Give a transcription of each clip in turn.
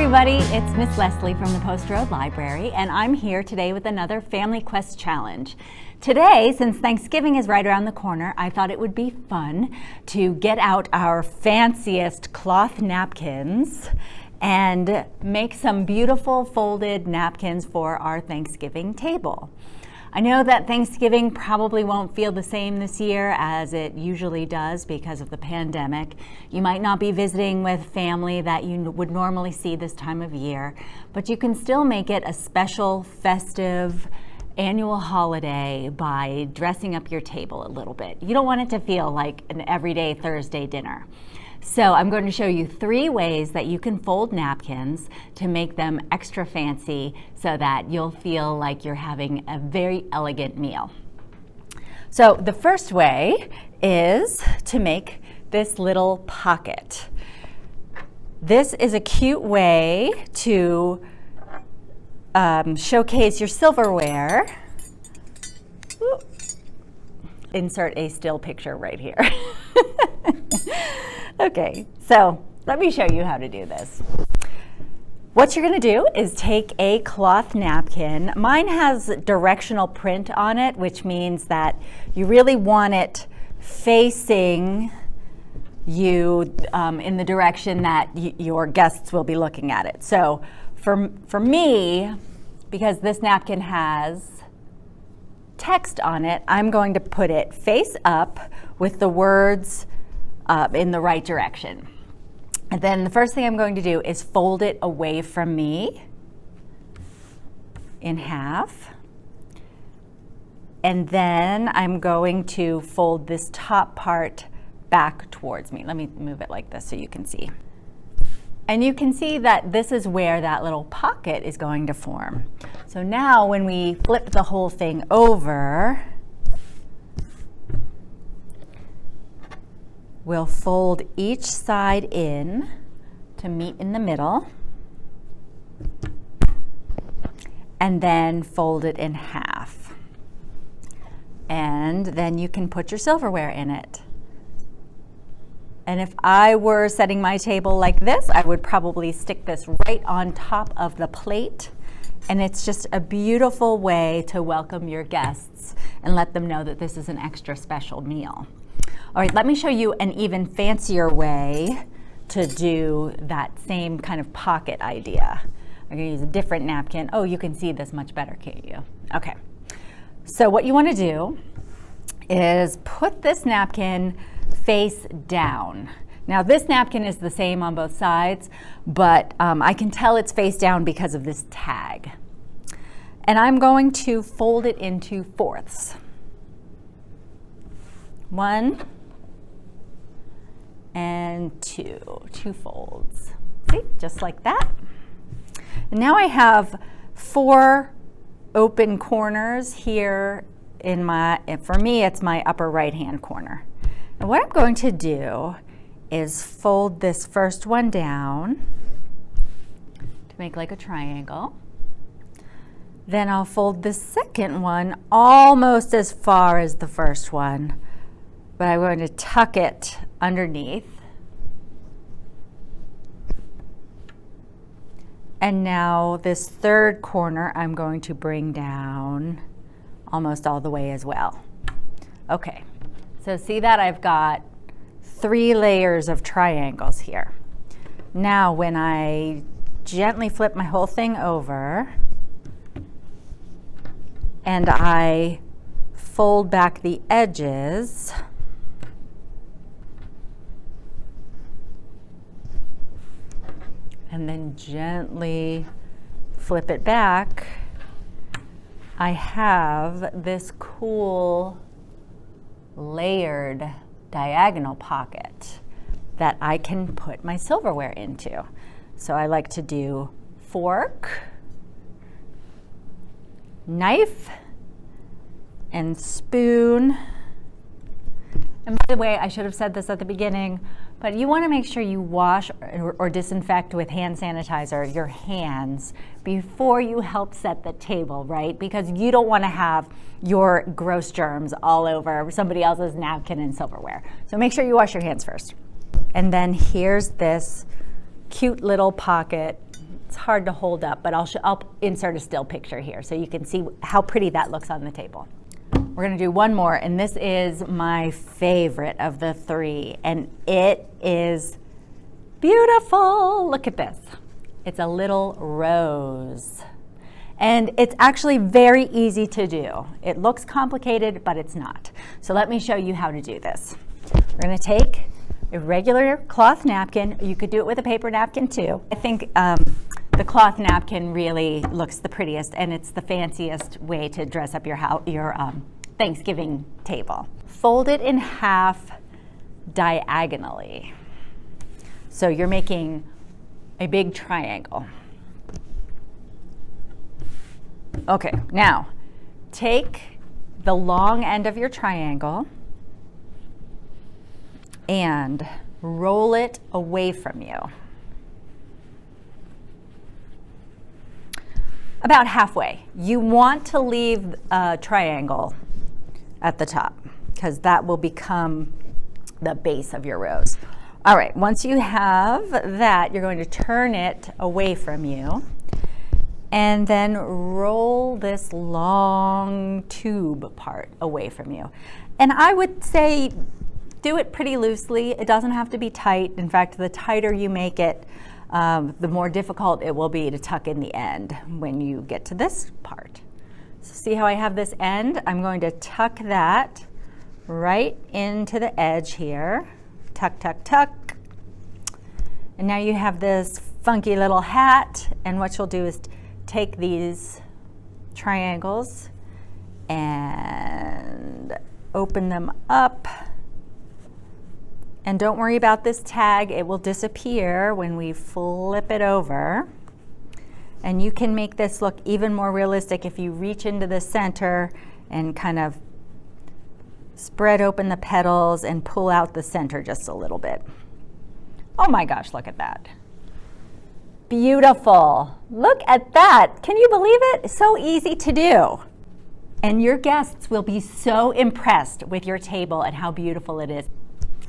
everybody, it's Miss Leslie from the Post Road Library, and I'm here today with another Family Quest Challenge. Today, since Thanksgiving is right around the corner, I thought it would be fun to get out our fanciest cloth napkins and make some beautiful folded napkins for our Thanksgiving table. I know that Thanksgiving probably won't feel the same this year as it usually does because of the pandemic. You might not be visiting with family that you would normally see this time of year, but you can still make it a special, festive, annual holiday by dressing up your table a little bit. You don't want it to feel like an everyday Thursday dinner. So I'm going to show you 3 ways that you can fold napkins to make them extra fancy so that you'll feel like you're having a very elegant meal. So the first way is to make this little pocket. This is a cute way to showcase your silverware. Ooh. Insert a still picture right here. Okay, so let me show you how to do this. What you're going to do is take a cloth napkin. Mine has directional print on it, which means that you really want it facing you in the direction that your guests will be looking at it. So for me, because this napkin has text on it, I'm going to put it face up with the words in the right direction. And then the first thing I'm going to do is fold it away from me in half. And then I'm going to fold this top part back towards me. Let me move it like this so you can see. And you can see that this is where that little pocket is going to form. So now when we flip the whole thing over, we'll fold each side in to meet in the middle, and then fold it in half. And then you can put your silverware in it. And if I were setting my table like this, I would probably stick this right on top of the plate. And it's just a beautiful way to welcome your guests and let them know that this is an extra special meal. All right, let me show you an even fancier way to do that same kind of pocket idea. I'm going to use a different napkin. Oh, you can see this much better, can't you? Okay. So what you want to do is put this napkin face down. Now this napkin is the same on both sides, but I can tell it's face down because of this tag. And I'm going to fold it into 4ths. 1 and 2 folds. See, just like that. And now I have 4 open corners here in for me, it's my upper right-hand corner. And what I'm going to do is fold this first one down to make like a triangle. Then I'll fold the second one almost as far as the first one, but I'm going to tuck it underneath. And now this third corner I'm going to bring down almost all the way as well. Okay, so see that I've got 3 layers of triangles here. Now when I gently flip my whole thing over and I fold back the edges, and then gently flip it back, I have this cool layered diagonal pocket that I can put my silverware into. So I like to do fork, knife, and spoon. And by the way, I should have said this at the beginning, but you want to make sure you wash or disinfect with hand sanitizer your hands before you help set the table, right? Because you don't want to have your gross germs all over somebody else's napkin and silverware. So make sure you wash your hands first. And then here's this cute little pocket It's hard to hold up, but I'll insert a still picture here so you can see how pretty that looks on the table. We're gonna do one more, and this is my favorite of the three, and it is beautiful. Look at this. It's a little rose. And it's actually very easy to do. It looks complicated, but it's not. So let me show you how to do this. We're gonna take a regular cloth napkin. You could do it with a paper napkin too. I think the cloth napkin really looks the prettiest, and it's the fanciest way to dress up your Thanksgiving table. Fold it in half diagonally. So you're making a big triangle. Okay, now take the long end of your triangle and roll it away from you. About halfway. You want to leave a triangle at the top because that will become the base of your rose. All right, once you have that, you're going to turn it away from you and then roll this long tube part away from you. And I would say do it pretty loosely. It doesn't have to be tight. In fact, the tighter you make it, the more difficult it will be to tuck in the end when you get to this part. So see how I have this end? I'm going to tuck that right into the edge here. Tuck, tuck, tuck. And now you have this funky little hat, and what you'll do is take these triangles and open them up. And don't worry about this tag, it will disappear when we flip it over. And you can make this look even more realistic if you reach into the center and kind of spread open the petals and pull out the center just a little bit. Oh my gosh, look at that. Beautiful. Look at that. Can you believe it? It's so easy to do. And your guests will be so impressed with your table and how beautiful it is.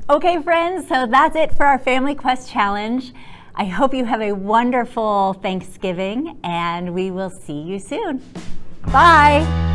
Okay, friends, so that's it for our Family Quest Challenge. I hope you have a wonderful Thanksgiving, and we will see you soon. Bye.